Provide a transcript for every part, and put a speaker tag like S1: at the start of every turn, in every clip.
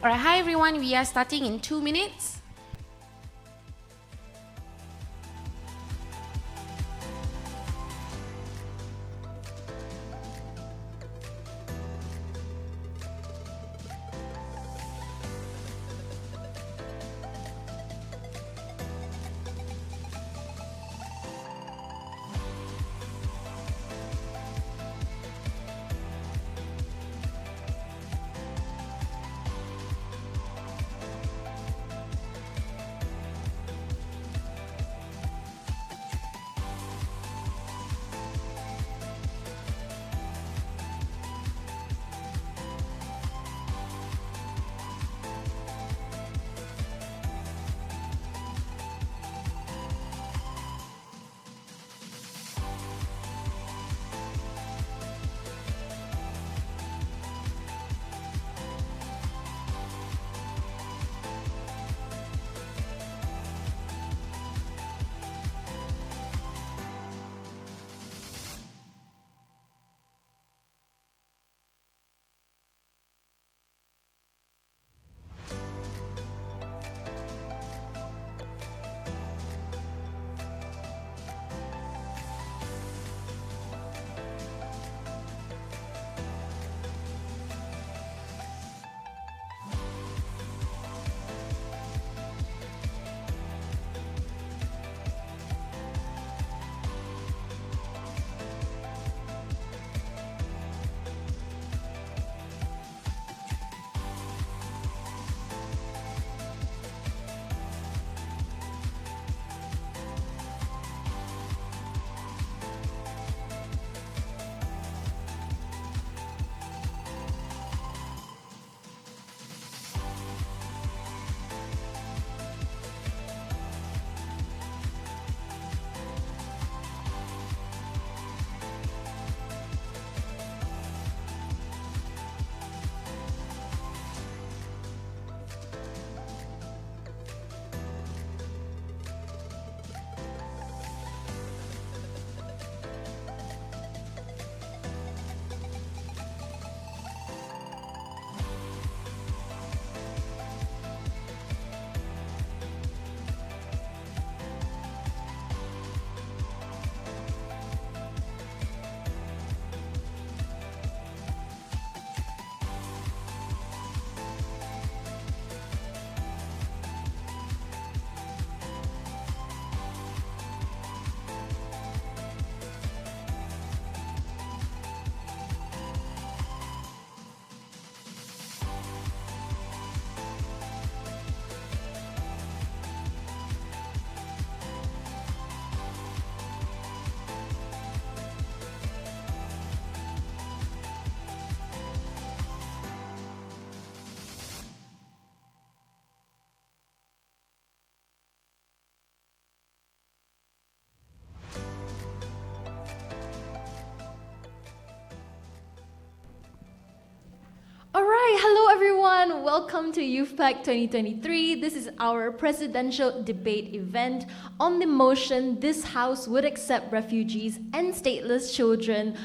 S1: Alright, hi everyone, we are starting in 2 minutes.
S2: Alright, hello everyone. Welcome to YouthPAC 2023. This is our presidential debate event on the motion this House would accept refugees and stateless children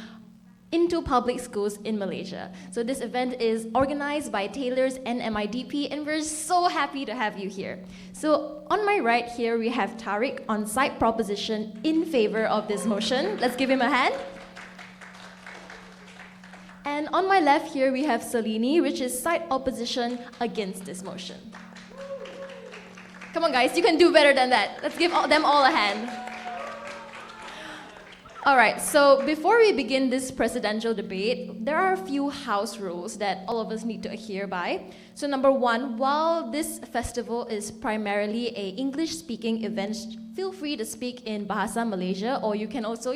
S2: into public schools in Malaysia. So this event is organized by Taylors and MIDP, and we're so happy to have you here. So on my right here, we have Tariq on side proposition in favor of this motion. Let's give him a hand. And on my left here, we have Salini, which is side opposition against this motion. Come on, guys, you can do better than that. Let's give them all a hand. All right, so before we begin this presidential debate, there are a few house rules that all of us need to adhere by. So number one, while this festival is primarily a English-speaking event, feel free to speak in Bahasa Malaysia, or you can also,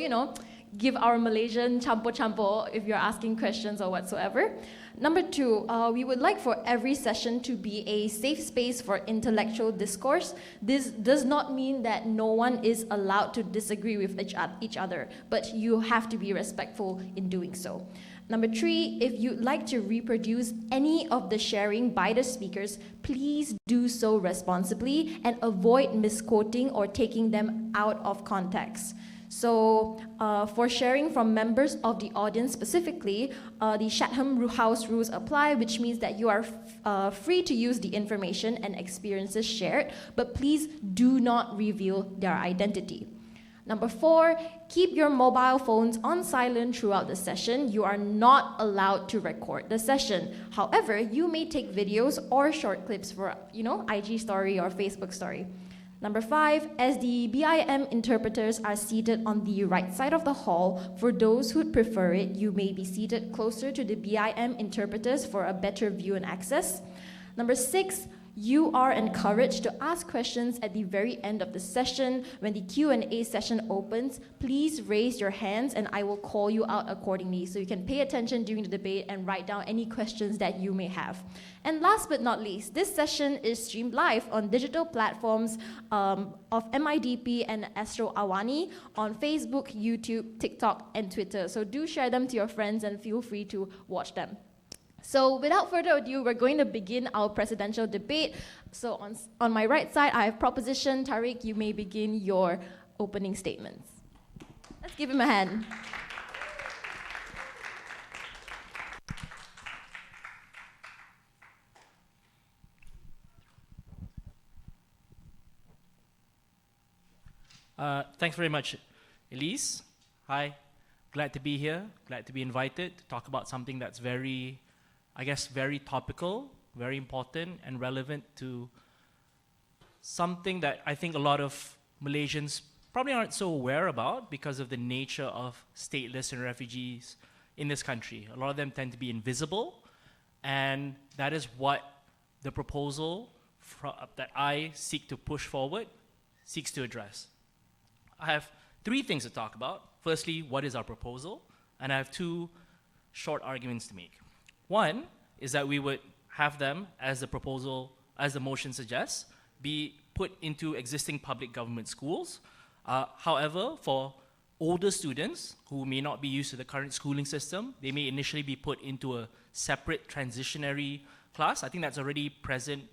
S2: give our Malaysian campo if you're asking questions or whatsoever. Number two, we would like for every session to be a safe space for intellectual discourse. This does not mean that no one is allowed to disagree with each other, but you have to be respectful in doing so. Number three, if you'd like to reproduce any of the sharing by the speakers, please do so responsibly and avoid misquoting or taking them out of context. So for sharing from members of the audience specifically, the Chatham House rules apply, which means that you are free to use the information and experiences shared, but please do not reveal their identity. Number 4, keep your mobile phones on silent throughout the session. You are not allowed to record the session. However, you may take videos or short clips for, IG story or Facebook story. Number 5, as the BIM interpreters are seated on the right side of the hall, for those who'd prefer it, you may be seated closer to the BIM interpreters for a better view and access. Number 6, you are encouraged to ask questions at the very end of the session. When the Q&A session opens, please raise your hands and I will call you out accordingly. So you can pay attention during the debate and write down any questions that you may have. And last but not least, this session is streamed live on digital platforms of MIDP and Astro Awani on Facebook, YouTube, TikTok, and Twitter. So do share them to your friends and feel free to watch them. So without further ado, we're going to begin our presidential debate. So on my right side, I have proposition. Tariq, you may begin your opening statements. Let's give him a hand.
S3: Thanks very much, Elise. Hi, glad to be here, glad to be invited to talk about something that's very topical, very important, and relevant to something that I think a lot of Malaysians probably aren't so aware about because of the nature of stateless and refugees in this country. A lot of them tend to be invisible, and that is what the proposal that I seek to push forward seeks to address. I have 3 things to talk about. Firstly, what is our proposal? And I have 2 short arguments to make. One is that we would have them, as the motion suggests, be put into existing public government schools. However, for older students who may not be used to the current schooling system, they may initially be put into a separate transitionary class. I think that's already present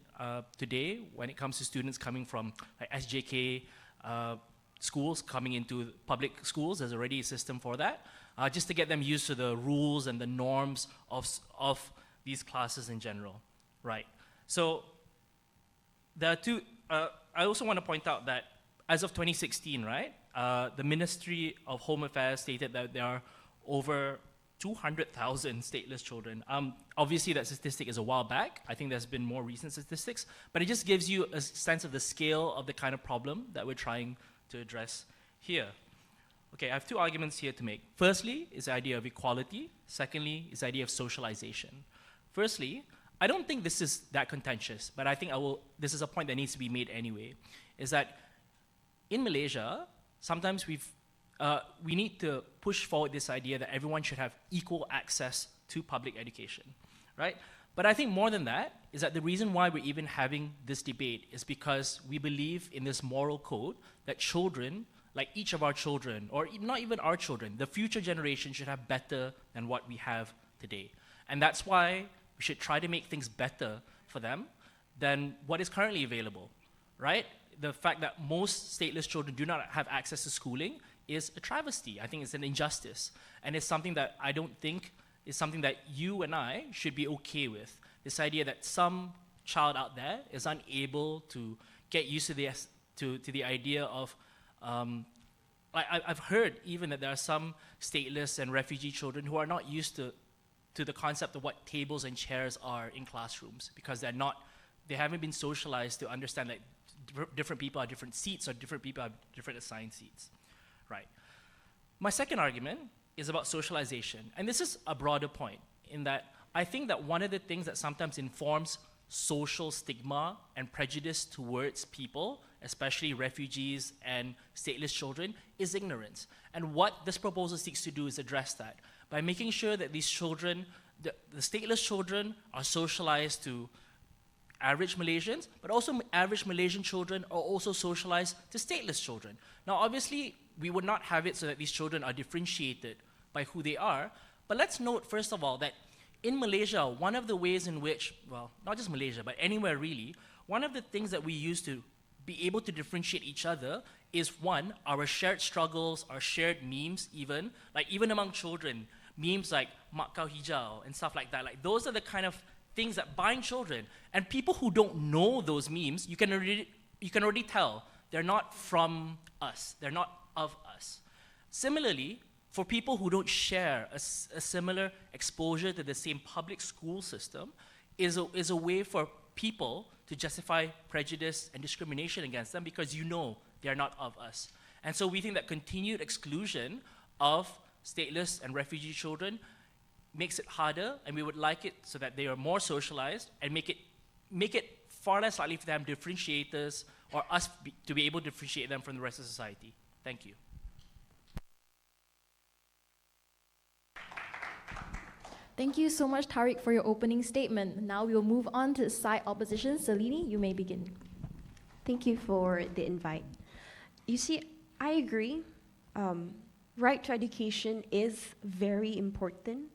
S3: today when it comes to students coming from SJK schools coming into public schools. There's already a system for that. Just to get them used to the rules and the norms of these classes in general, right? So there are 2, I also want to point out that as of 2016, right, the Ministry of Home Affairs stated that there are over 200,000 stateless children. Obviously that statistic is a while back. I think there's been more recent statistics, but it just gives you a sense of the scale of the kind of problem that we're trying to address here. Okay, I have 2 arguments here to make. Firstly is the idea of equality. Secondly is the idea of socialization. Firstly, I don't think this is that contentious, but I think this is a point that needs to be made anyway, is that in Malaysia, sometimes we need to push forward this idea that everyone should have equal access to public education, right? But I think more than that is that the reason why we're even having this debate is because we believe in this moral code that children, like each of our children, or not even our children, the future generation should have better than what we have today. And that's why we should try to make things better for them than what is currently available, right? The fact that most stateless children do not have access to schooling is a travesty. I think it's an injustice. And it's something that I don't think is something that you and I should be okay with. This idea that some child out there is unable to get used to the idea of I've heard even that there are some stateless and refugee children who are not used to the concept of what tables and chairs are in classrooms because they haven't been socialized to understand that different people have different seats or different people have different assigned seats, right? My second argument is about socialization, and this is a broader point in that I think that one of the things that sometimes informs social stigma and prejudice towards people, especially refugees and stateless children, is ignorance. And what this proposal seeks to do is address that by making sure that these children, the stateless children, are socialized to average Malaysians, but also average Malaysian children are also socialized to stateless children. Now, obviously, we would not have it so that these children are differentiated by who they are, but let's note, first of all, that in Malaysia, one of the ways in which, well, not just Malaysia, but anywhere really, one of the things that we use to be able to differentiate each other is one, our shared struggles, our shared memes even, like even among children, memes like mak kau hijau and stuff like that. Like those are the kind of things that bind children. And people who don't know those memes, you can already tell they're not from us, they're not of us. Similarly, for people who don't share a similar exposure to the same public school system, is a way for people to justify prejudice and discrimination against them because you know they are not of us. And so we think that continued exclusion of stateless and refugee children makes it harder, and we would like it so that they are more socialized and make it far less likely for them differentiators or us to be able to differentiate them from the rest of society. Thank you.
S2: Thank you so much, Tariq, for your opening statement. Now we will move on to side opposition. Salini, you may begin.
S4: Thank you for the invite. You see, I agree. Right to education is very important.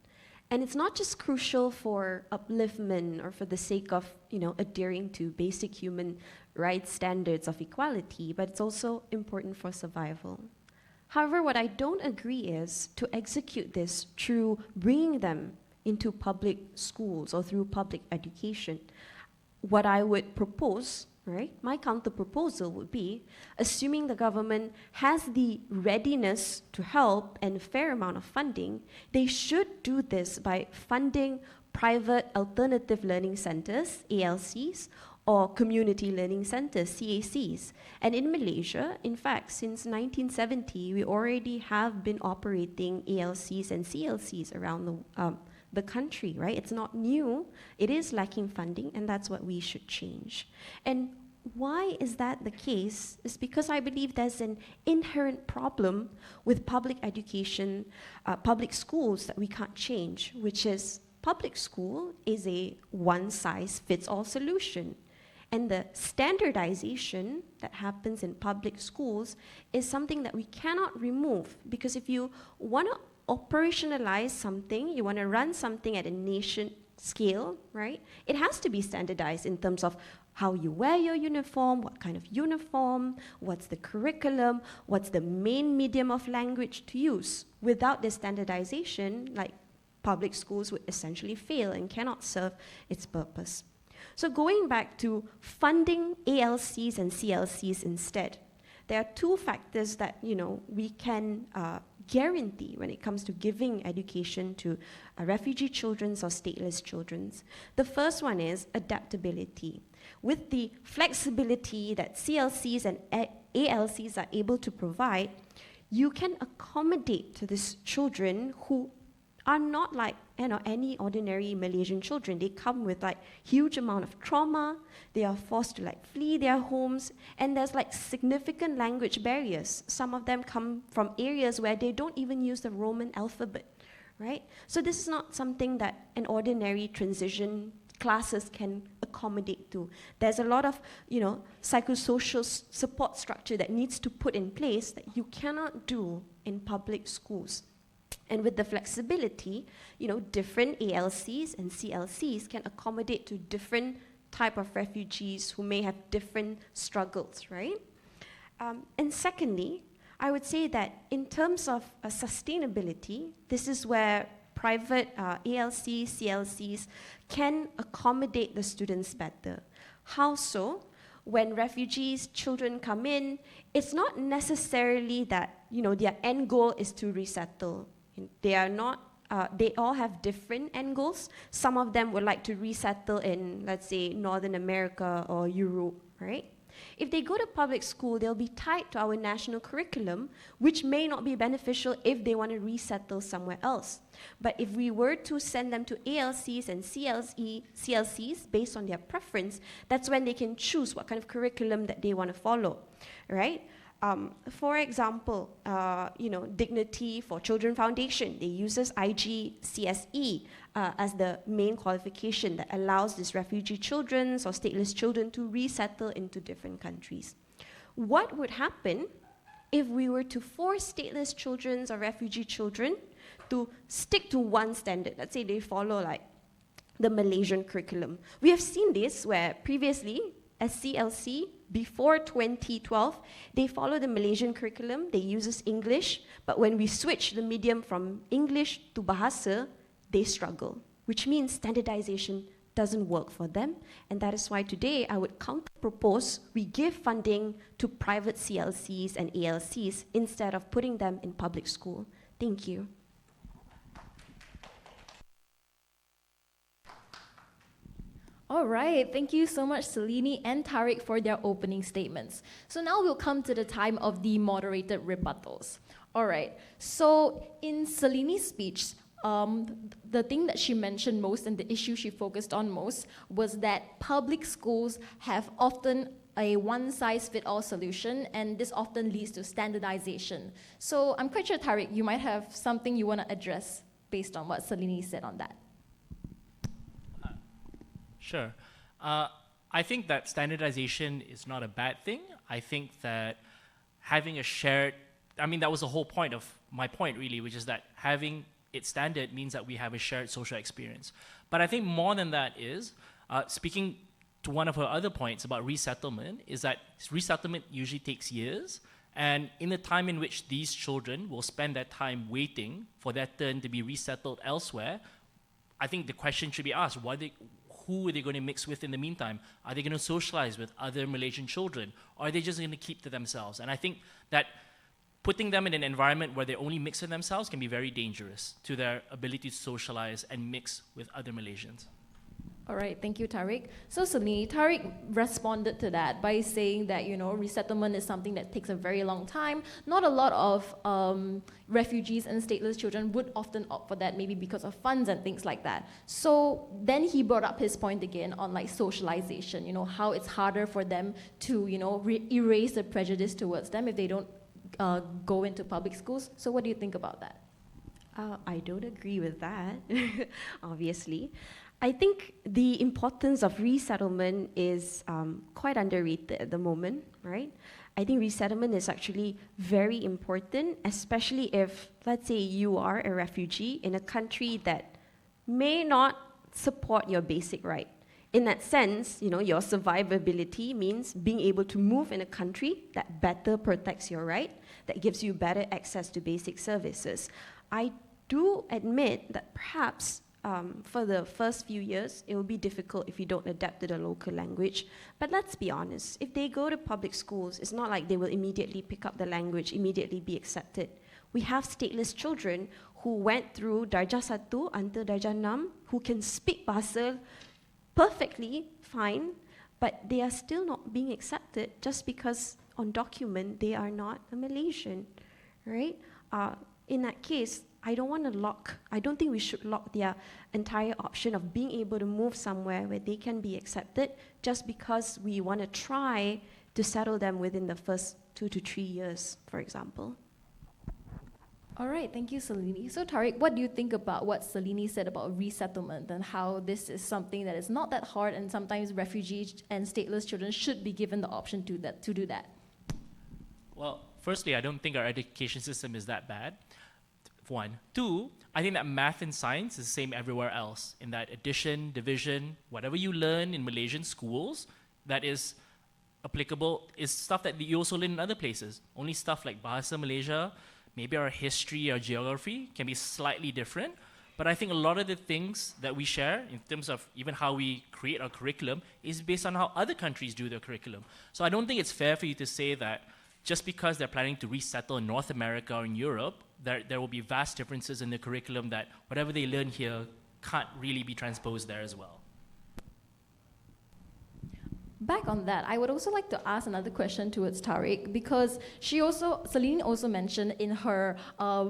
S4: And it's not just crucial for upliftment or for the sake of, adhering to basic human rights standards of equality, but it's also important for survival. However, what I don't agree is to execute this through bringing them into public schools or through public education. What I would propose, right, my counter proposal would be, assuming the government has the readiness to help and a fair amount of funding, they should do this by funding private alternative learning centers, ALCs, or community learning centers, CACs. And in Malaysia, in fact, since 1970, we already have been operating ALCs and CLCs around the country, right? It's not new. It is lacking funding, and that's what we should change. And why is that the case? Is because I believe there's an inherent problem with public education, public schools that we can't change, which is public school is a one-size-fits-all solution. And the standardization that happens in public schools is something that we cannot remove, because if you want to operationalize something, you want to run something at a nation scale, right? It has to be standardized in terms of how you wear your uniform, what kind of uniform, what's the curriculum, what's the main medium of language to use. Without this standardization, like public schools would essentially fail and cannot serve its purpose. So going back to funding ALCs and CLCs instead, there are two factors that we can guarantee when it comes to giving education to refugee children or stateless children. The first one is adaptability. With the flexibility that CLCs and ALCs are able to provide, you can accommodate to these children who are not like any ordinary Malaysian children. They come with huge amount of trauma. They are forced to flee their homes, and there's significant language barriers. Some of them come from areas where they don't even use the Roman alphabet, right? So this is not something that an ordinary transition classes can accommodate to. There's a lot of psychosocial support structure that needs to put in place that you cannot do in public schools. And with the flexibility, different ALCs and CLCs can accommodate to different type of refugees who may have different struggles, right? And secondly, I would say that in terms of sustainability, this is where private ALCs, CLCs can accommodate the students better. How so? When refugees, children come in, it's not necessarily that their end goal is to resettle. They are not. They all have different end goals. Some of them would like to resettle in, let's say, Northern America or Europe, right? If they go to public school, they'll be tied to our national curriculum, which may not be beneficial if they want to resettle somewhere else. But if we were to send them to ALCs and CLCs based on their preference, that's when they can choose what kind of curriculum that they want to follow, right? For example, Dignity for Children Foundation, they uses IGCSE as the main qualification that allows these refugee children or stateless children to resettle into different countries. What would happen if we were to force stateless children or refugee children to stick to one standard? Let's say they follow the Malaysian curriculum. We have seen this where previously SCLC, before 2012, they follow the Malaysian curriculum. They use English, but when we switch the medium from English to Bahasa, they struggle, which means standardization doesn't work for them. And that is why today I would counter-propose we give funding to private CLCs and ALCs instead of putting them in public school. Thank you.
S2: All right, thank you so much, Selini and Tariq, for their opening statements. So now we'll come to the time of the moderated rebuttals. All right, so in Selini's speech, the thing that she mentioned most and the issue she focused on most was that public schools have often a one-size-fits-all solution, and this often leads to standardization. So I'm quite sure, Tariq, you might have something you want to address based on what Selini said on that.
S3: Sure. I think that standardization is not a bad thing. I think that having a shared, that was the whole point of my point, really, which is that having it standard means that we have a shared social experience. But I think more than that is, speaking to one of her other points about resettlement, is that resettlement usually takes years. And in the time in which these children will spend their time waiting for their turn to be resettled elsewhere, I think the question should be asked, who are they going to mix with in the meantime? Are they going to socialize with other Malaysian children? Or are they just going to keep to themselves? And I think that putting them in an environment where they only mix with themselves can be very dangerous to their ability to socialize and mix with other Malaysians.
S2: All right, thank you, Tariq. So Selini, Tariq responded to that by saying that, resettlement is something that takes a very long time. Not a lot of refugees and stateless children would often opt for that, maybe because of funds and things like that. So then he brought up his point again on socialization, how it's harder for them to, erase the prejudice towards them if they don't go into public schools. So what do you think about that?
S4: I don't agree with that, obviously. I think the importance of resettlement is quite underrated at the moment, right? I think resettlement is actually very important, especially if, let's say, you are a refugee in a country that may not support your basic right. In that sense, your survivability means being able to move in a country that better protects your right, that gives you better access to basic services. I do admit that perhaps for the first few years, it will be difficult if you don't adapt to the local language. But let's be honest, if they go to public schools, it's not like they will immediately pick up the language, immediately be accepted. We have stateless children who went through Darjah 1 until Darjah 6, who can speak Bahasa perfectly fine, but they are still not being accepted just because on document they are not a Malaysian, right? In that case, I don't think we should lock their entire option of being able to move somewhere where they can be accepted just because we want to try to settle them within the first 2 to 3 years, for example.
S2: All right, thank you, Selini. So Tariq, what do you think about what Selini said about resettlement and how this is something that is not that hard and sometimes refugees and stateless children should be given the option to do that?
S3: Well, firstly, I don't think our education system is that bad. 1. 2, I think that math and science is the same everywhere else, in that addition, division, whatever you learn in Malaysian schools that is applicable is stuff that you also learn in other places. Only stuff like Bahasa Malaysia, maybe our history or geography can be slightly different, but I think a lot of the things that we share in terms of even how we create our curriculum is based on how other countries do their curriculum. So I don't think it's fair for you to say that just because they're planning to resettle in North America or in Europe, there will be vast differences in the curriculum that whatever they learn here can't really be transposed there as well.
S2: Back on that, I would also like to ask another question towards Tariq, because Selini also mentioned in her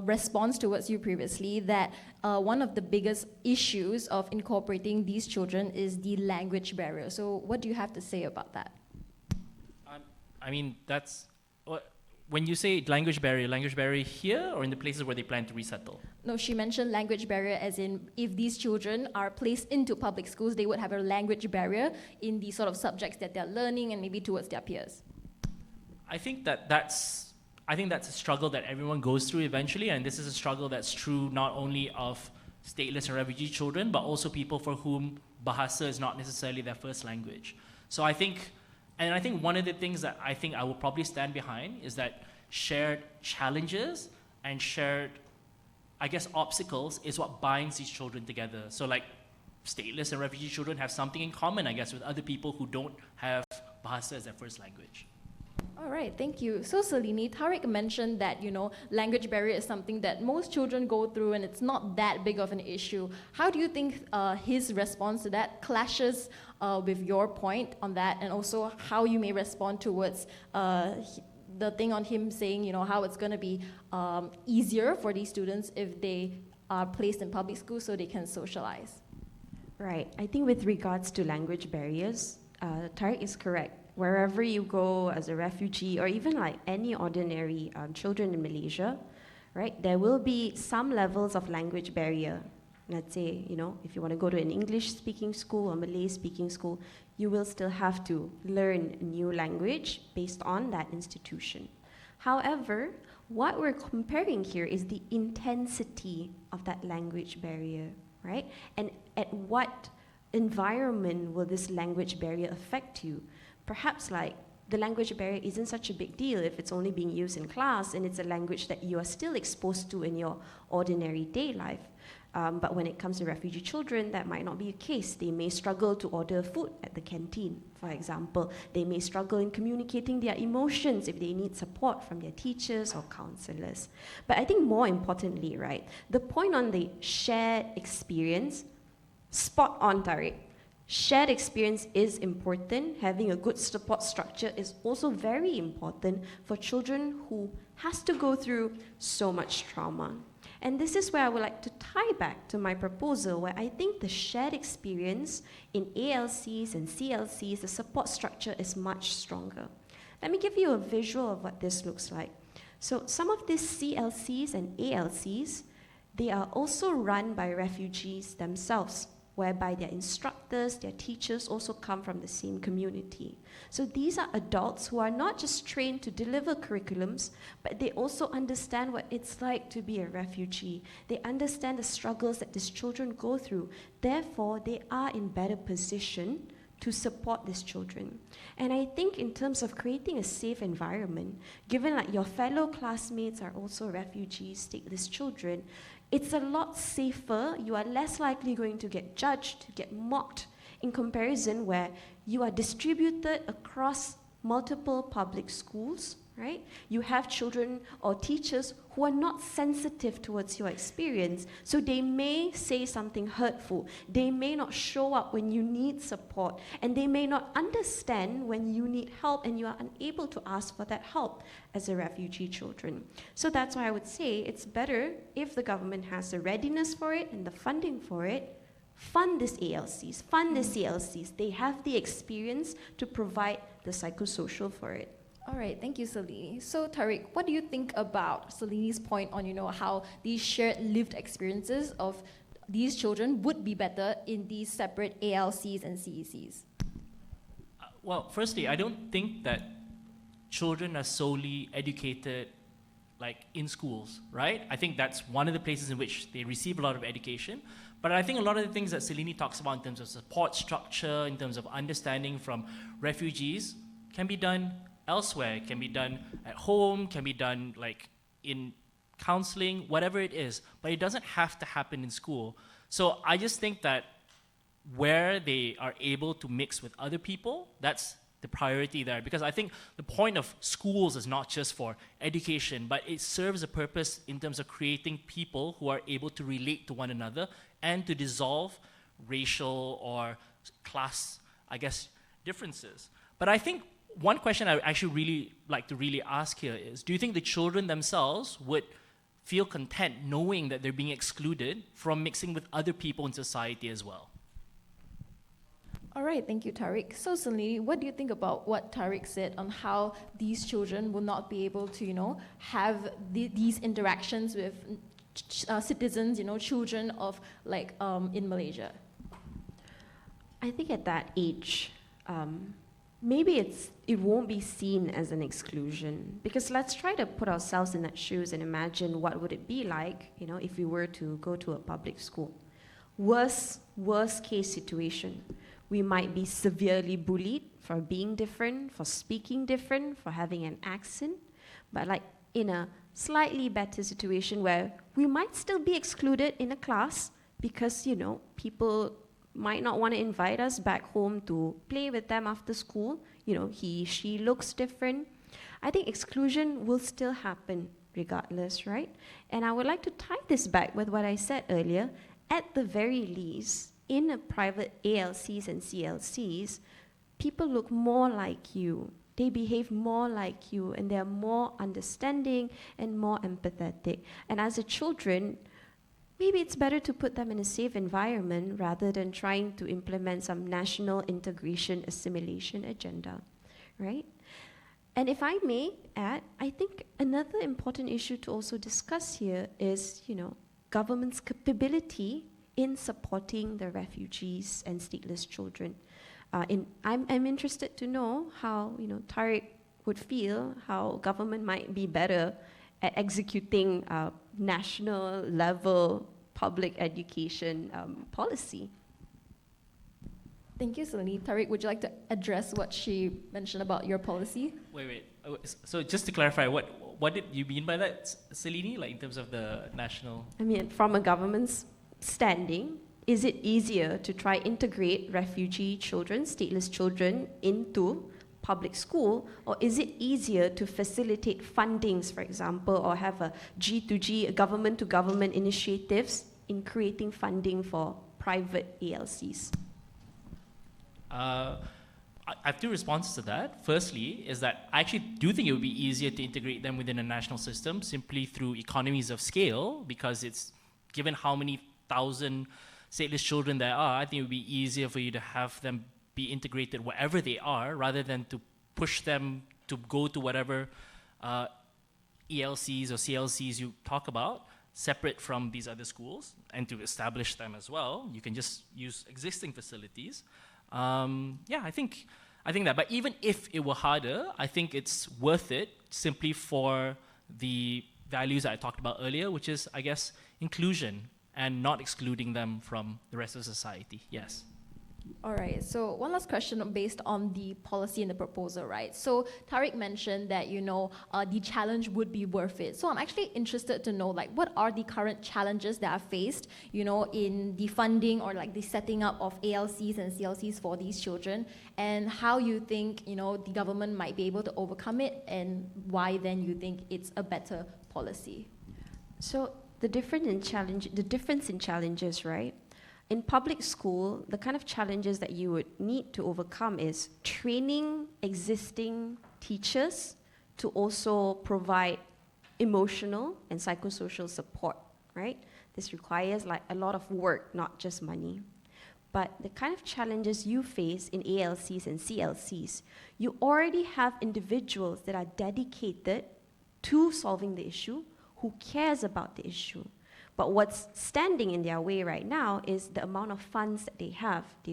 S2: response towards you previously that one of the biggest issues of incorporating these children is the language barrier. So what do you have to say about that?
S3: When you say language barrier here or in the places where they plan to resettle?
S2: No, she mentioned language barrier as in if these children are placed into public schools, they would have a language barrier in the sort of subjects that they're learning and maybe towards their peers.
S3: I think that's a struggle that everyone goes through eventually, and this is a struggle that's true not only of stateless and refugee children, but also people for whom Bahasa is not necessarily their first language. So I think And I think one of the things that I think I will probably stand behind is that shared challenges and shared, I guess, obstacles is what binds these children together. So like stateless and refugee children have something in common, I guess, with other people who don't have Bahasa as their first language.
S2: All right, thank you. So Selini, Tariq mentioned that, language barrier is something that most children go through and it's not that big of an issue. How do you think his response to that clashes with your point on that, and also how you may respond towards the thing on him saying, how it's going to be easier for these students if they are placed in public school so they can socialize?
S4: Right. I think with regards to language barriers, Tariq is correct. Wherever you go as a refugee, or even like any ordinary children in Malaysia, right, there will be some levels of language barrier. Let's say, if you want to go to an English-speaking school or Malay-speaking school, you will still have to learn a new language based on that institution. However, what we're comparing here is the intensity of that language barrier, right? And at what environment will this language barrier affect you? Perhaps like the language barrier isn't such a big deal if it's only being used in class and it's a language that you are still exposed to in your ordinary day life. But when it comes to refugee children, that might not be the case. They may struggle to order food at the canteen, for example. They may struggle in communicating their emotions if they need support from their teachers or counselors. But I think more importantly, right, the point on the shared experience, spot on, Tariq. Shared experience is important. Having a good support structure is also very important for children who has to go through so much trauma. And this is where I would like to tie back to my proposal, where I think the shared experience in ALCs and CLCs, the support structure is much stronger. Let me give you a visual of what this looks like. So some of these CLCs and ALCs, they are also run by refugees themselves, whereby their instructors, their teachers also come from the same community. So these are adults who are not just trained to deliver curriculums, but they also understand what it's like to be a refugee. They understand the struggles that these children go through. Therefore, they are in better position to support these children. And I think in terms of creating a safe environment, given like your fellow classmates are also refugees, stateless children, it's a lot safer. You are less likely going to get judged, get mocked, in comparison where you are distributed across multiple public schools, right? You have children or teachers who are not sensitive towards your experience, so they may say something hurtful. They may not show up when you need support, and they may not understand when you need help and you are unable to ask for that help as a refugee children. So that's why I would say it's better if the government has the readiness for it and the funding for it. Fund these ALCs, fund the CLCs. They have the experience to provide the psychosocial for it.
S2: All right, thank you, Selini. So Tariq, what do you think about Selini's point on, how these shared lived experiences of these children would be better in these separate ALCs and CECs?
S3: Well, firstly, I don't think that children are solely educated like in schools, right? I think that's one of the places in which they receive a lot of education. But I think a lot of the things that Selini talks about in terms of support structure, in terms of understanding from refugees, can be done elsewhere. It can be done at home, can be done like in counseling, whatever it is. But it doesn't have to happen in school. So I just think that where they are able to mix with other people, that's the priority there. Because I think the point of schools is not just for education, but it serves a purpose in terms of creating people who are able to relate to one another and to dissolve racial or class, I guess, differences. But I think one question I actually really like to really ask here is, do you think the children themselves would feel content knowing that they're being excluded from mixing with other people in society as well?
S2: All right, thank you, Tariq. So, Selini, what do you think about what Tariq said on how these children will not be able to, have these interactions with citizens, children of in Malaysia?
S4: I think at that age, maybe it won't be seen as an exclusion, because let's try to put ourselves in that shoes and imagine what would it be like, if we were to go to a public school. Worst case situation. We might be severely bullied for being different, for speaking different, for having an accent, but like in a slightly better situation where we might still be excluded in a class because, people might not want to invite us back home to play with them after school. He, she looks different. I think exclusion will still happen regardless, right? And I would like to tie this back with what I said earlier. At the very least, in a private ALCs and CLCs, people look more like you. They behave more like you, and they're more understanding and more empathetic. And as a children, maybe it's better to put them in a safe environment rather than trying to implement some national integration assimilation agenda, right? And if I may add, I think another important issue to also discuss here is, government's capability in supporting the refugees and stateless children. I'm interested to know how, Tariq would feel, how government might be better at executing national level public education policy.
S2: Thank you, Selini. Tariq, would you like to address what she mentioned about your policy?
S3: Wait. So just to clarify, what did you mean by that, Selini? Like in terms of the national?
S4: I mean, from a government's standing, is it easier to try integrate refugee children, stateless children, into public school, or is it easier to facilitate fundings, for example, or have a G2G, government-to-government initiatives in creating funding for private ALCs?
S3: I have two responses to that. Firstly, is that I actually do think it would be easier to integrate them within a national system simply through economies of scale, because it's given how many thousand stateless children there are, I think it would be easier for you to have them be integrated wherever they are, rather than to push them to go to whatever ELCs or CLCs you talk about, separate from these other schools, and to establish them as well. You can just use existing facilities. I think that. But even if it were harder, I think it's worth it simply for the values that I talked about earlier, which is, I guess, inclusion and not excluding them from the rest of society. Yes.
S2: All right, so one last question based on the policy and the proposal, right? So Tariq mentioned that, the challenge would be worth it. So I'm actually interested to know, what are the current challenges that are faced, in the funding or the setting up of ALCs and CLCs for these children, and how you think, the government might be able to overcome it, and why then you think it's a better policy.
S4: So the difference in challenges, right? In public school, the kind of challenges that you would need to overcome is training existing teachers to also provide emotional and psychosocial support, right? This requires a lot of work, not just money. But the kind of challenges you face in ALCs and CLCs, you already have individuals that are dedicated to solving the issue, who cares about the issue. But what's standing in their way right now is the amount of funds that they have. They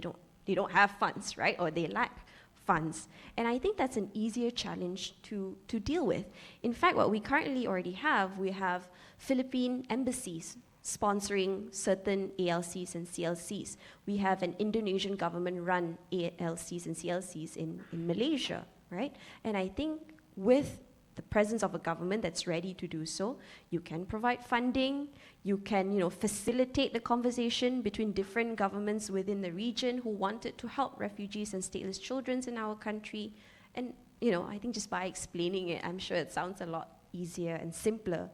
S4: don't have funds, right? Or they lack funds. And I think that's an easier challenge to deal with. In fact, what we currently already have, we have Philippine embassies sponsoring certain ALCs and CLCs. We have an Indonesian government-run ALCs and CLCs in Malaysia, right? And I think with the presence of a government that's ready to do so, you can provide funding, you can facilitate the conversation between different governments within the region who wanted to help refugees and stateless children in our country. And I think just by explaining it, I'm sure it sounds a lot easier and simpler.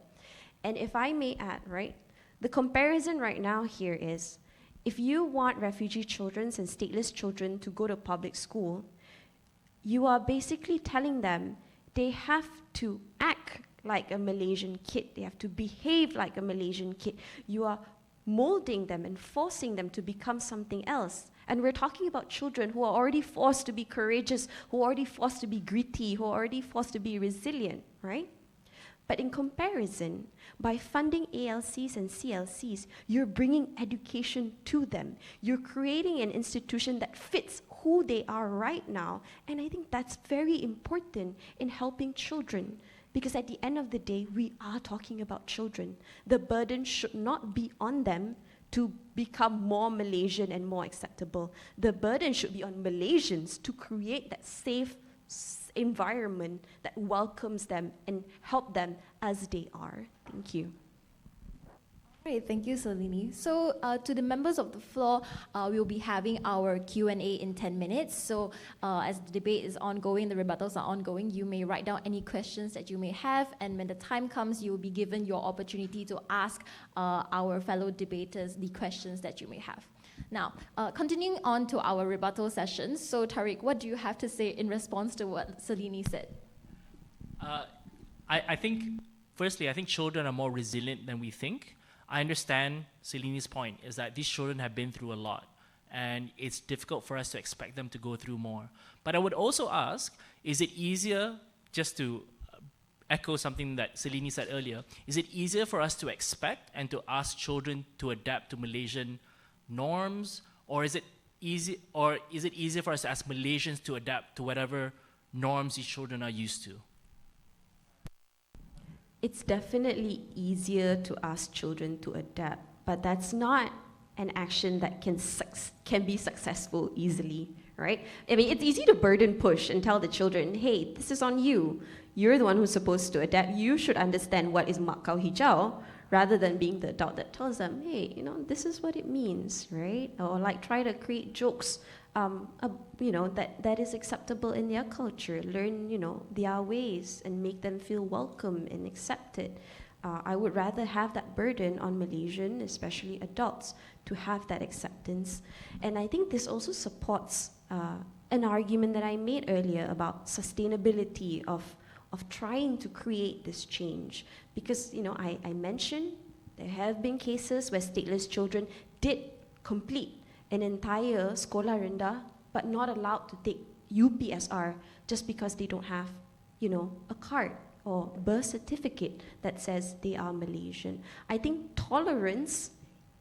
S4: And if I may add, right, the comparison right now here is, if you want refugee children and stateless children to go to public school, you are basically telling them they have to act like a Malaysian kid. They have to behave like a Malaysian kid. You are molding them and forcing them to become something else. And we're talking about children who are already forced to be courageous, who are already forced to be gritty, who are already forced to be resilient, right? But in comparison, by funding ALCs and CLCs, you're bringing education to them. You're creating an institution that fits who they are right now. And I think that's very important in helping children, because at the end of the day, we are talking about children. The burden should not be on them to become more Malaysian and more acceptable. The burden should be on Malaysians to create that safe environment that welcomes them and help them as they are. Thank you.
S2: Great, thank you, Selini. So to the members of the floor, we'll be having our Q&A in 10 minutes. So as the debate is ongoing, the rebuttals are ongoing, you may write down any questions that you may have, and when the time comes, you will be given your opportunity to ask our fellow debaters the questions that you may have. Now, continuing on to our rebuttal sessions, so Tariq, what do you have to say in response to what Selini said?
S3: I think, firstly, I think children are more resilient than we think. I understand Selini's point, is that these children have been through a lot, and it's difficult for us to expect them to go through more. But I would also ask, is it easier, just to echo something that Selini said earlier, is it easier for us to expect and to ask children to adapt to Malaysian norms, or is it easier for us to ask Malaysians to adapt to whatever norms these children are used to?
S4: It's definitely easier to ask children to adapt, but that's not an action that can be successful easily, right? I mean, it's easy to burden push and tell the children, hey, this is on you. You're the one who's supposed to adapt. You should understand what is mak kau hijau, rather than being the adult that tells them, hey, this is what it means, right? Or like try to create jokes, that is acceptable in their culture. Learn, their ways and make them feel welcome and accepted. I would rather have that burden on Malaysian, especially adults, to have that acceptance. And I think this also supports an argument that I made earlier about sustainability of trying to create this change. Because, I mentioned there have been cases where stateless children did complete an entire sekolah rendah, but not allowed to take UPSR just because they don't have, a card or birth certificate that says they are Malaysian. I think tolerance,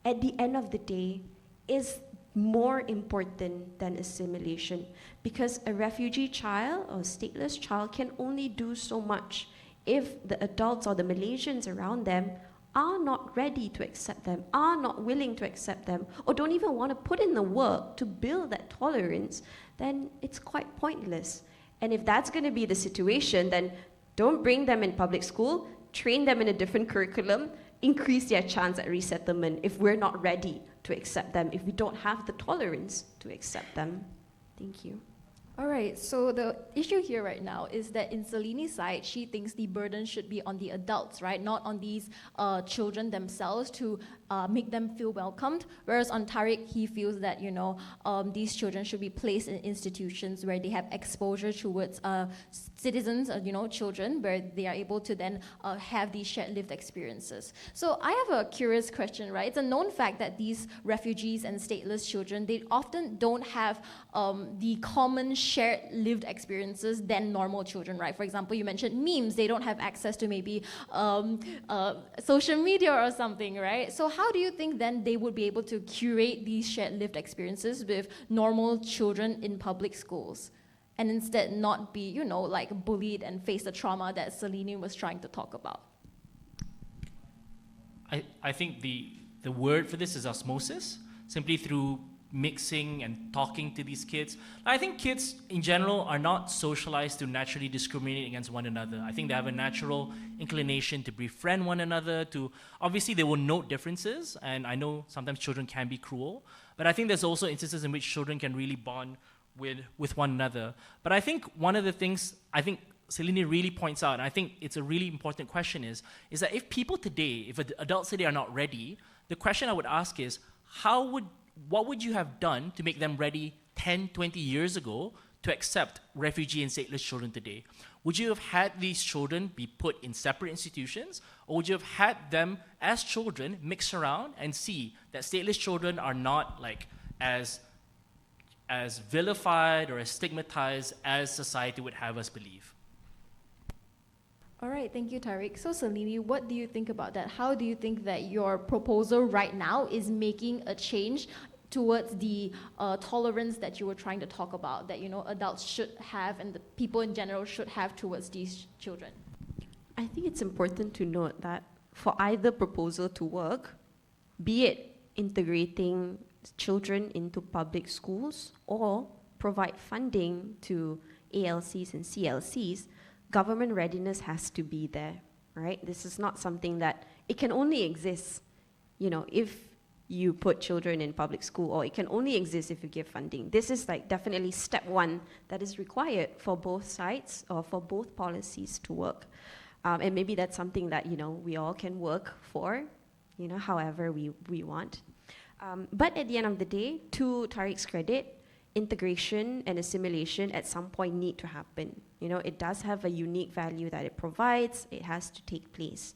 S4: at the end of the day, is more important than assimilation, because a refugee child or stateless child can only do so much if the adults or the Malaysians around them are not ready to accept them, are not willing to accept them, or don't even want to put in the work to build that tolerance, then it's quite pointless. And if that's going to be the situation, then don't bring them in public school, train them in a different curriculum, increase their chance at resettlement if we're not ready to accept them, if we don't have the tolerance to accept them. Thank you.
S2: All right, so the issue here right now is that in Selini's side, she thinks the burden should be on the adults, right? Not on these children themselves to make them feel welcomed. Whereas on Tariq, he feels that, these children should be placed in institutions where they have exposure towards citizens, children, where they are able to then have these shared lived experiences. So I have a curious question, right? It's a known fact that these refugees and stateless children, they often don't have the common shared lived experiences than normal children, right? For example, you mentioned memes. They don't have access to maybe social media or something, right? So how do you think then they would be able to curate these shared lived experiences with normal children in public schools and instead not be, bullied and face the trauma that Selini was trying to talk about?
S3: I think the word for this is osmosis, simply through mixing and talking to these kids. I think kids in general are not socialized to naturally discriminate against one another. I think they have a natural inclination to befriend one another, obviously they will note differences, and I know sometimes children can be cruel, but I think there's also instances in which children can really bond with one another. But I think one of the things Selini really points out, and I think it's a really important question, is that if people today, if adults today are not ready, the question I would ask is, what would you have done to make them ready 10, 20 years ago to accept refugee and stateless children today? Would you have had these children be put in separate institutions, or would you have had them as children mix around and see that stateless children are not as vilified or as stigmatized as society would have us believe?
S2: All right, thank you, Tariq. So, Selini, what do you think about that? How do you think that your proposal right now is making a change towards the tolerance that you were trying to talk about, that adults should have and the people in general should have towards these children?
S4: I think it's important to note that for either proposal to work, be it integrating children into public schools or provide funding to ALCs and CLCs, government readiness has to be there, right? This is not something that, it can only exist, if you put children in public school, or it can only exist if you give funding. This is like definitely step one that is required for both sides or for both policies to work. And maybe that's something that, we all can work for, however we want. But at the end of the day, to Tariq's credit, integration and assimilation at some point need to happen. It does have a unique value that it provides. It has to take place.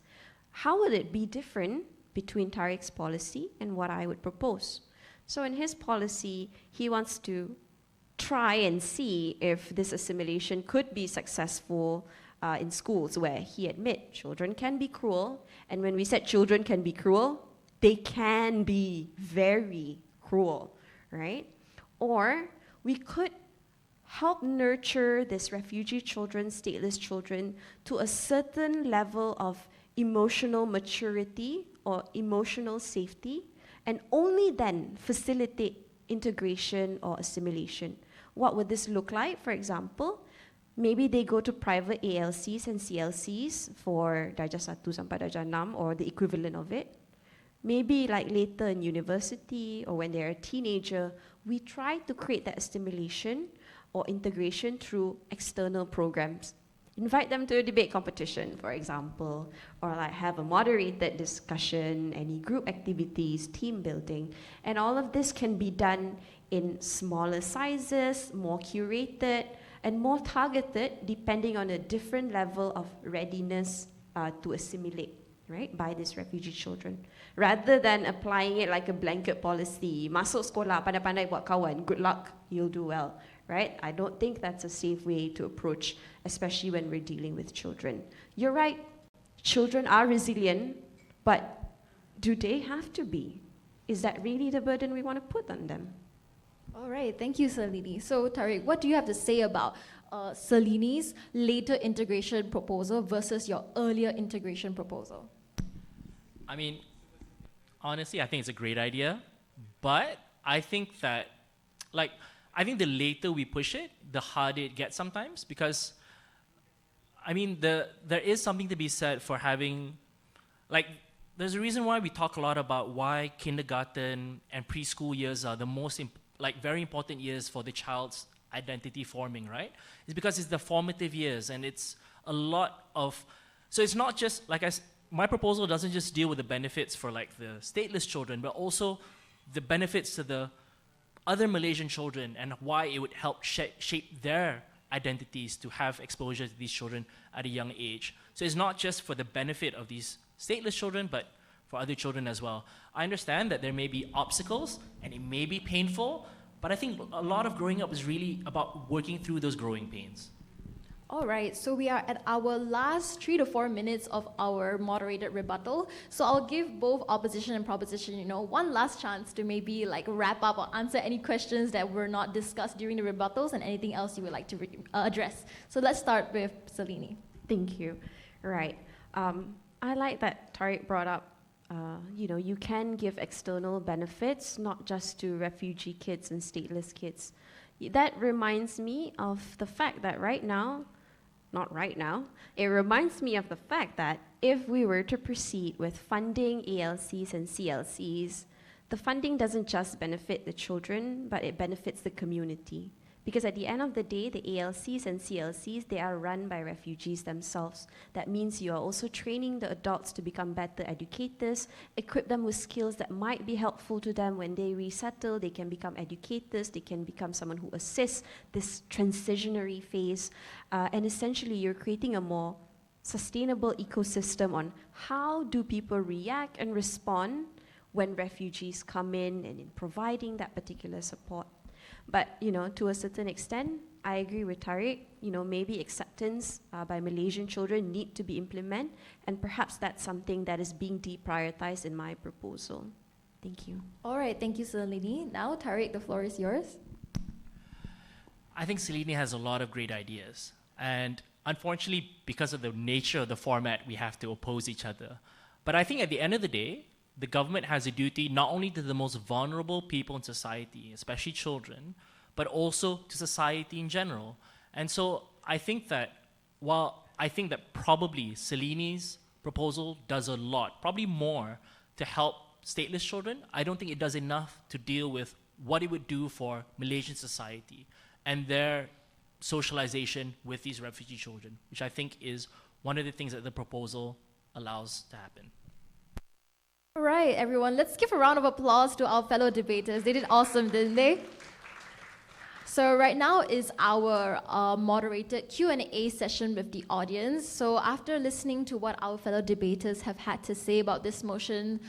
S4: How will it be different between Tariq's policy and what I would propose? So in his policy, he wants to try and see if this assimilation could be successful in schools, where he admits children can be cruel. And when we said children can be cruel, they can be very cruel, right? Or we could help nurture this refugee children, stateless children, to a certain level of emotional maturity or emotional safety, and only then facilitate integration or assimilation. What would this look like? For example, maybe they go to private ALCs and CLCs for Darjah 1 sampai Darjah 6 or the equivalent of it. Maybe like later in university or when they're a teenager, we try to create that assimilation or integration through external programs. Invite them to a debate competition, for example, or like have a moderated discussion, any group activities, team building. And all of this can be done in smaller sizes, more curated, and more targeted depending on a different level of readiness to assimilate, right, by these refugee children. Rather than applying it like a blanket policy, masuk sekolah, pandai-pandai buat kawan, good luck, you'll do well, right? I don't think that's a safe way to approach, especially when we're dealing with children. You're right, children are resilient, but do they have to be? Is that really the burden we want to put on them?
S2: All right, thank you, Salini. So, Tariq, what do you have to say about Salini's later integration proposal versus your earlier integration proposal?
S3: I mean, honestly, I think it's a great idea, but I think that, I think the later we push it, the harder it gets sometimes, because, I mean, there is something to be said for having, there's a reason why we talk a lot about why kindergarten and preschool years are the most, very important years for the child's identity forming, right? It's because it's the formative years, and it's a lot of, so it's not just, my proposal doesn't just deal with the benefits for the stateless children, but also the benefits to the other Malaysian children and why it would help shape their identities to have exposure to these children at a young age. So it's not just for the benefit of these stateless children, but for other children as well. I understand that there may be obstacles and it may be painful, but I think a lot of growing up is really about working through those growing pains.
S2: All right, so we are at our last 3 to 4 minutes of our moderated rebuttal. So I'll give both opposition and proposition, one last chance to maybe wrap up or answer any questions that were not discussed during the rebuttals and anything else you would like to address. So let's start with Salini.
S4: Thank you. Right. I like that Tariq brought up, you can give external benefits, not just to refugee kids and stateless kids. That reminds me of the fact that it reminds me of the fact that if we were to proceed with funding ALCs and CLCs, the funding doesn't just benefit the children, but it benefits the community. Because at the end of the day, the ALCs and CLCs, they are run by refugees themselves. That means you are also training the adults to become better educators, equip them with skills that might be helpful to them when they resettle. They can become educators, they can become someone who assists this transitionary phase. And essentially, you're creating a more sustainable ecosystem on how do people react and respond when refugees come in and in providing that particular support. But, to a certain extent, I agree with Tariq, maybe acceptance by Malaysian children need to be implemented, and perhaps that's something that is being deprioritized in my proposal. Thank you.
S2: All right, thank you, Salini. Now, Tariq, the floor is yours.
S3: I think Salini has a lot of great ideas. And unfortunately, because of the nature of the format, we have to oppose each other. But I think at the end of the day, the government has a duty not only to the most vulnerable people in society, especially children, but also to society in general. And so I think that while I think that probably Salini's proposal does a lot, probably more, to help stateless children, I don't think it does enough to deal with what it would do for Malaysian society and their socialization with these refugee children, which I think is one of the things that the proposal allows to happen.
S2: All right, everyone, let's give a round of applause to our fellow debaters. They did awesome, didn't they? So right now is our moderated Q&A session with the audience. So after listening to what our fellow debaters have had to say about this motion,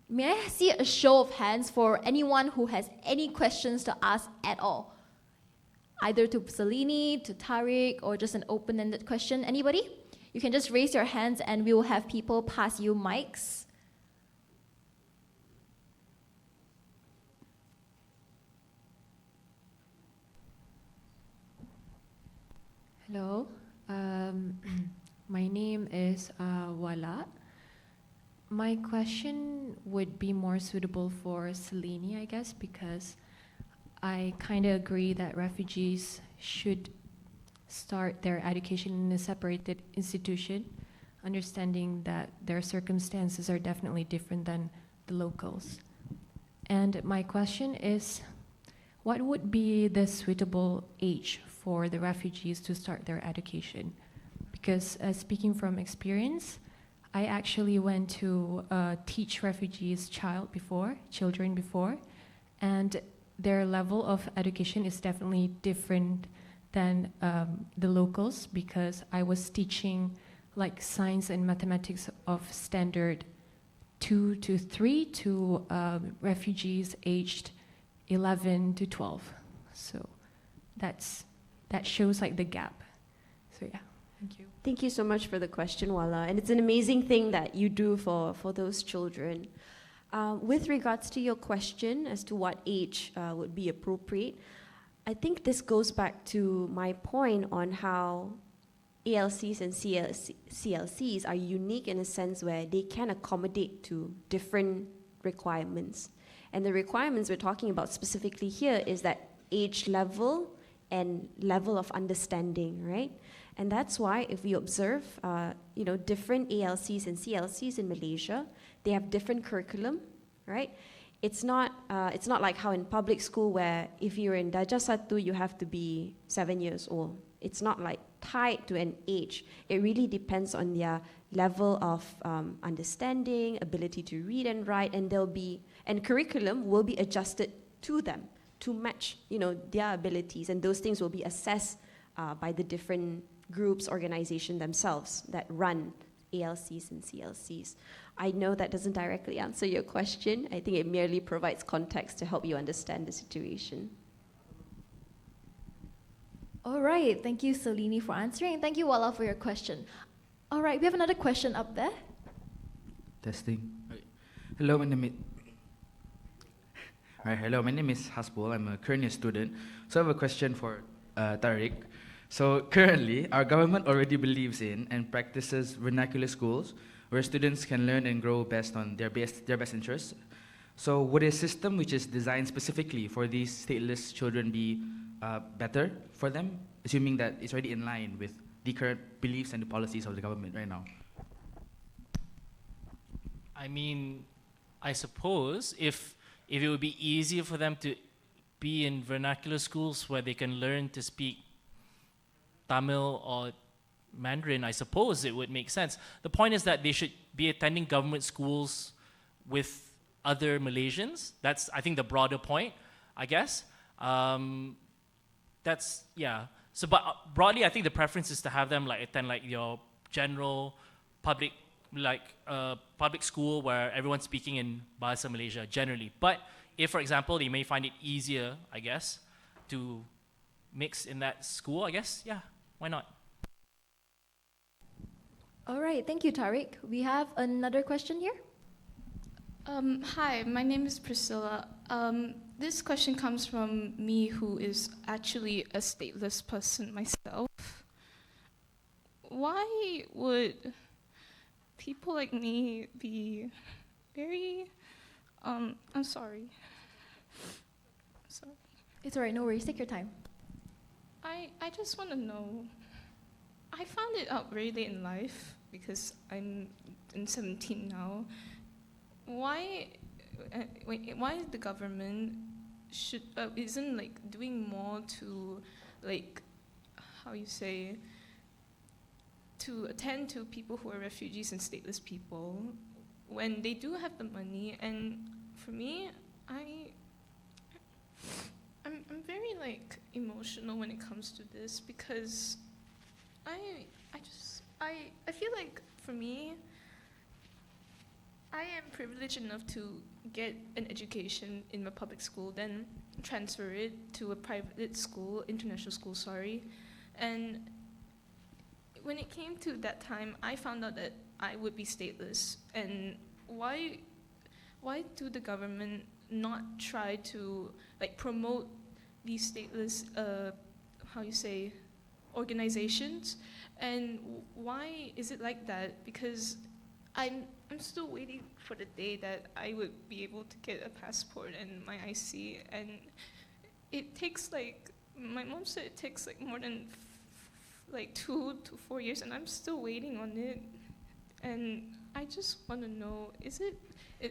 S2: may I see a show of hands for anyone who has any questions to ask at all? Either to Salini, to Tariq, or just an open-ended question. Anybody? You can just raise your hands and we will have people pass you mics.
S5: Hello, my name is Wala. My question would be more suitable for Salini, I guess, because I kind of agree that refugees should start their education in a separated institution, understanding that their circumstances are definitely different than the locals. And my question is, what would be the suitable age for the refugees to start their education? Because speaking from experience, I actually went to teach refugees children before, and their level of education is definitely different than the locals, because I was teaching like science and mathematics of standard 2 to 3 to refugees aged 11 to 12. So that shows like the gap. So yeah, thank you.
S4: Thank you so much for the question, Wala. And it's an amazing thing that you do for those children. With regards to your question as to what age would be appropriate, I think this goes back to my point on how ALCs and CLCs are unique in a sense where they can accommodate to different requirements. And the requirements we're talking about specifically here is that age level and level of understanding, right? And that's why if we observe, different ALCs and CLCs in Malaysia, they have different curriculum, right? It's not like how in public school where if you're in Darjah 1, you have to be 7 years old. It's not like tied to an age. It really depends on their level of understanding, ability to read and write, and curriculum will be adjusted to them to match, their abilities, and those things will be assessed by the different groups, organizations themselves that run ALCs and CLCs. I know that doesn't directly answer your question. I think it merely provides context to help you understand the situation.
S2: All right, thank you, Salini, for answering. Thank you, Wala, for your question. All right, we have another question up there.
S6: Testing. Hello, my name is Hasbul. I'm a current year student. So I have a question for Tariq. So currently, our government already believes in and practices vernacular schools where students can learn and grow based on their best interests. So would a system which is designed specifically for these stateless children be better for them, assuming that it's already in line with the current beliefs and the policies of the government right now?
S3: I mean, I suppose if it would be easier for them to be in vernacular schools where they can learn to speak Tamil or Mandarin, I suppose it would make sense. The point is that they should be attending government schools with other Malaysians. That's, I think, the broader point, I guess. That's, yeah. So, but broadly, I think the preference is to have them attend your general public school where everyone's speaking in Bahasa Malaysia generally. But if, for example, they may find it easier, I guess, to mix in that school, I guess, yeah, why not?
S2: All right, thank you, Tariq. We have another question here.
S7: Hi, my name is Priscilla. This question comes from me, who is actually a stateless person myself. Why would people like me be very, I'm sorry. Sorry.
S2: It's alright, no worries, take your time.
S7: I just want to know, I found it out very late in life because I'm in 17 now. Why the government isn't like doing more to like, how you say, to attend to people who are refugees and stateless people when they do have the money? And for me, I'm very like emotional when it comes to this because I feel like for me, I am privileged enough to get an education in my public school, then transfer it to a private school, international school, sorry. And when it came to that time, I found out that I would be stateless. And why do the government not try to like promote these stateless, how you say, organizations? And why is it like that? Because I'm still waiting for the day that I would be able to get a passport and my IC, and it takes like, my mom said it takes like more than like 2 to 4 years, and I'm still waiting on it. And I just want to know,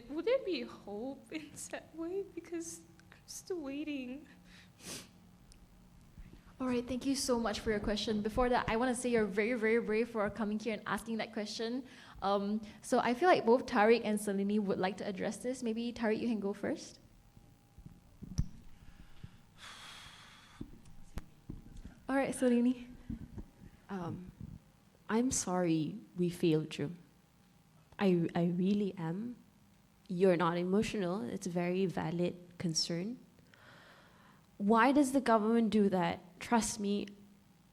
S7: would there be hope in that way? Because I'm still waiting.
S2: All right, thank you so much for your question. Before that, I want to say you're very, very brave for coming here and asking that question. So I feel like both Tariq and Salini would like to address this. Maybe Tariq, you can go first. All right, Salini.
S4: I'm sorry we failed you. I really am. You're not emotional. It's a very valid concern. Why does the government do that? Trust me,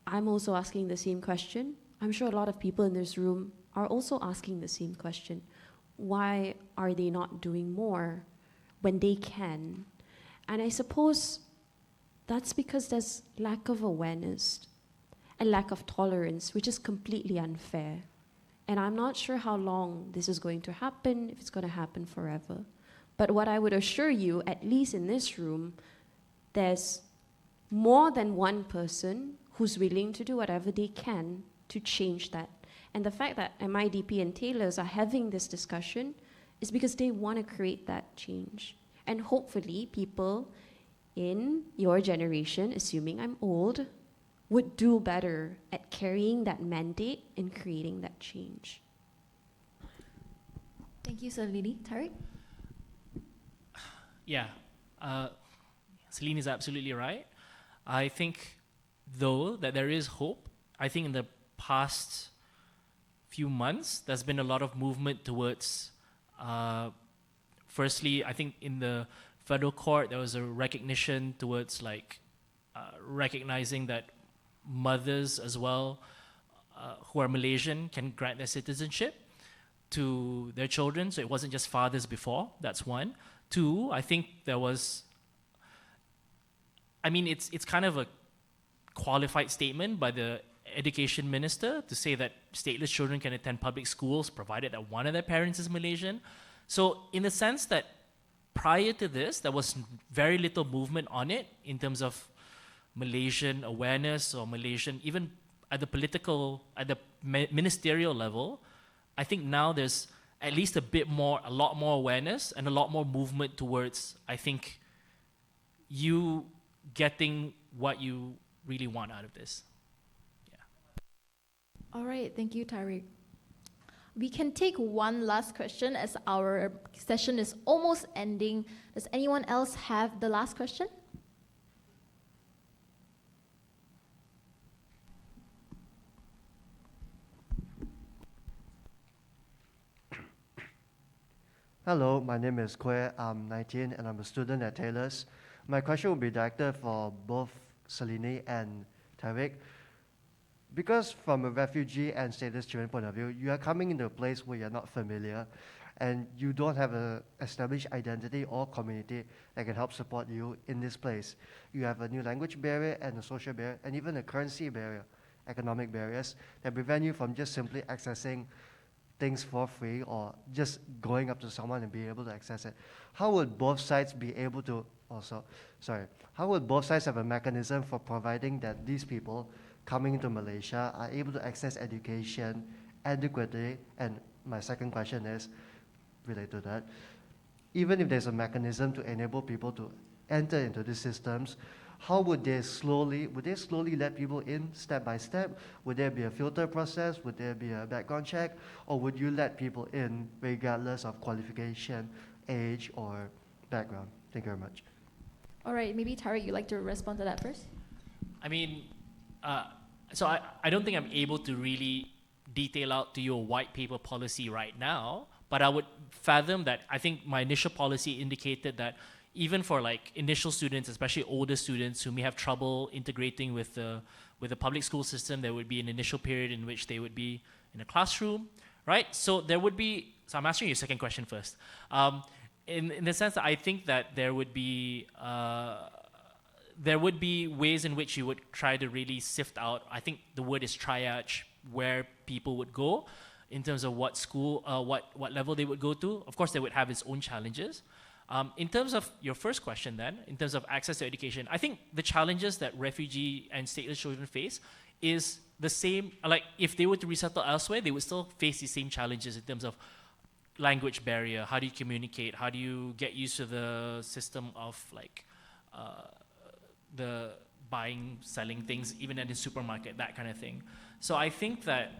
S4: I'm also asking the same question. I'm sure a lot of people in this room are also asking the same question. Why are they not doing more when they can? And I suppose that's because there's lack of awareness and lack of tolerance, which is completely unfair. And I'm not sure how long this is going to happen, if it's going to happen forever. But what I would assure you, at least in this room, there's more than one person who's willing to do whatever they can to change that. And the fact that MIDP and Taylors are having this discussion is because they want to create that change. And hopefully people in your generation, assuming I'm old, would do better at carrying that mandate and creating that change.
S2: Thank you, Salini. Tariq?
S3: Yeah, Celine is absolutely right. I think, though, that there is hope. I think in the past few months, there's been a lot of movement towards, firstly, I think in the federal court, there was a recognition towards like recognizing that mothers as well who are Malaysian can grant their citizenship to their children. So it wasn't just fathers before, that's one. Two, I think there was, I mean, it's kind of a qualified statement by the education minister to say that stateless children can attend public schools provided that one of their parents is Malaysian. So in the sense that prior to this, there was very little movement on it in terms of Malaysian awareness or Malaysian, even at the political, at the ministerial level. I think now there's at least a lot more awareness and a lot more movement towards, I think, you getting what you really want out of this. Yeah.
S2: All right, thank you, Tariq. We can take one last question as our session is almost ending. Does anyone else have the last question?
S8: Hello, my name is Kwe. I'm 19 and I'm a student at Taylor's. My question will be directed for both Salini and Tariq. Because from a refugee and stateless children point of view, you are coming into a place where you're not familiar and you don't have an established identity or community that can help support you in this place. You have a new language barrier and a social barrier and even a currency barrier, economic barriers that prevent you from just simply accessing things for free or just going up to someone and being able to access it, how would both sides be able to how would both sides have a mechanism for providing that these people coming into Malaysia are able to access education adequately? And my second question is related to that. Even if there's a mechanism to enable people to enter into these systems, how would they slowly let people in step by step? Would there be a filter process? Would there be a background check? Or would you let people in regardless of qualification, age, or background? Thank you very much.
S2: All right, maybe Tariq, you'd like to respond to that first?
S3: I mean, so I don't think I'm able to really detail out to you a white paper policy right now, but I would fathom that I think my initial policy indicated that even for like initial students, especially older students who may have trouble integrating with the public school system, there would be an initial period in which they would be in a classroom, right? So there would be, so I'm answering your second question first. In the sense that I think that there would be ways in which you would try to really sift out, I think the word is triage, where people would go in terms of what school, what level they would go to. Of course, they would have its own challenges. In terms of your first question then, in terms of access to education, I think the challenges that refugee and stateless children face is the same, like if they were to resettle elsewhere, they would still face the same challenges in terms of language barrier, how do you communicate, how do you get used to the system of like the buying, selling things, even at the supermarket, that kind of thing. So I think that,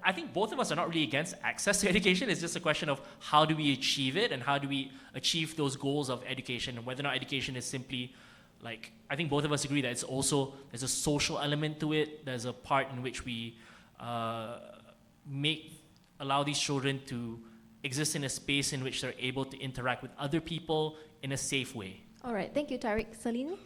S3: I think both of us are not really against access to education. It's just a question of how do we achieve it and how do we achieve those goals of education, and whether or not education is simply like, I think both of us agree that it's also, there's a social element to it. There's a part in which we allow these children to exist in a space in which they're able to interact with other people in a safe way.
S2: All right, thank you, Tariq. Salini?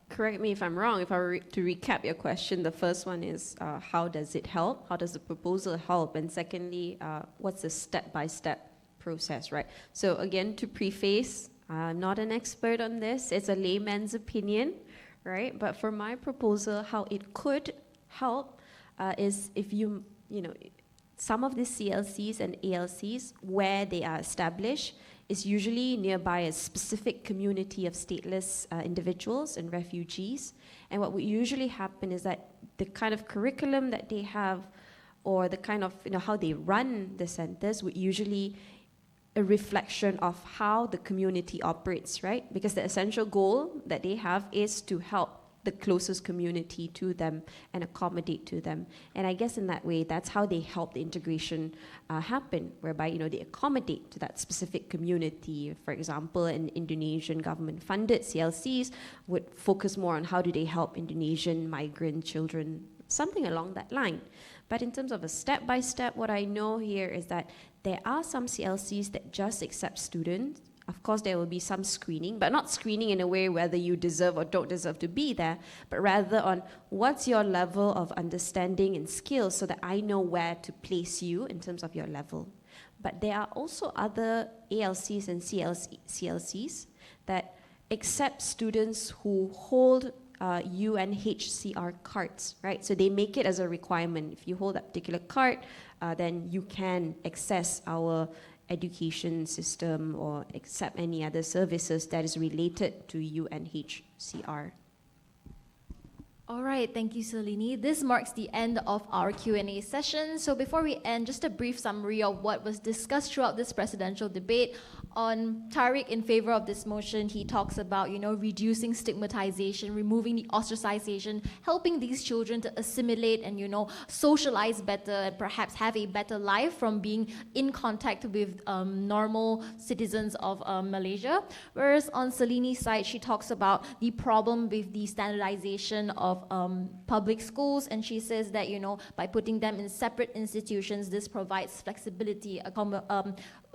S4: Correct me if I'm wrong. If I were to recap your question, the first one is how does it help? How does the proposal help? And secondly, what's the step-by-step process, right? So again, to preface, I'm not an expert on this. It's a layman's opinion, right? But for my proposal, how it could help is if you know, some of the CLCs and ALCs, where they are established, is usually nearby a specific community of stateless individuals and refugees. And what would usually happen is that the kind of curriculum that they have, or the kind of, you know, how they run the centers would usually a reflection of how the community operates, right? Because the essential goal that they have is to help the closest community to them and accommodate to them. And I guess in that way, that's how they help the integration happen, whereby, you know, they accommodate to that specific community. For example, an Indonesian government-funded CLCs would focus more on how do they help Indonesian migrant children, something along that line. But in terms of a step-by-step, what I know here is that there are some CLCs that just accept students. Of course, there will be some screening, but not screening in a way whether you deserve or don't deserve to be there, but rather on what's your level of understanding and skills so that I know where to place you in terms of your level. But there are also other ALCs and CLCs that accept students who hold UNHCR cards, right? So they make it as a requirement. If you hold that particular card, then you can access our education system or accept any other services that is related to UNHCR.
S2: All right, thank you, Salini. This marks the end of our Q&A session. So before we end, just a brief summary of what was discussed throughout this presidential debate. On Tariq, in favor of this motion, he talks about, you know, reducing stigmatization, removing the ostracization, helping these children to assimilate and, you know, socialize better and perhaps have a better life from being in contact with normal citizens of Malaysia. Whereas on Salini's side, she talks about the problem with the standardization of public schools, and she says that, you know, by putting them in separate institutions, this provides flexibility,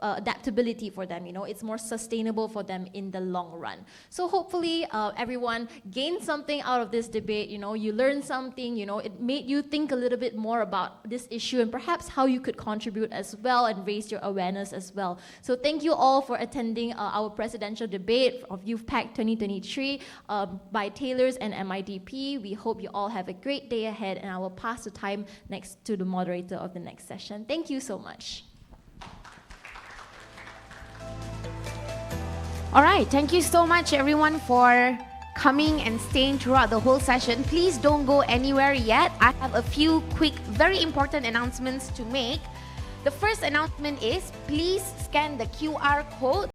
S2: adaptability for them. It's more sustainable for them in the long run. So hopefully everyone gained something out of this debate. You learned something. It made you think a little bit more about this issue and perhaps how you could contribute as well and raise your awareness as well. So thank you all for attending our presidential debate of Youth Pact 2023 by Taylors and MIDP. We hope you all have a great day ahead, and I will pass the time next to the moderator of the next session. Thank you so much.
S1: All right, thank you so much everyone for coming and staying throughout the whole session. Please don't go anywhere yet. I have a few quick, very important announcements to make. The first announcement is please scan the QR code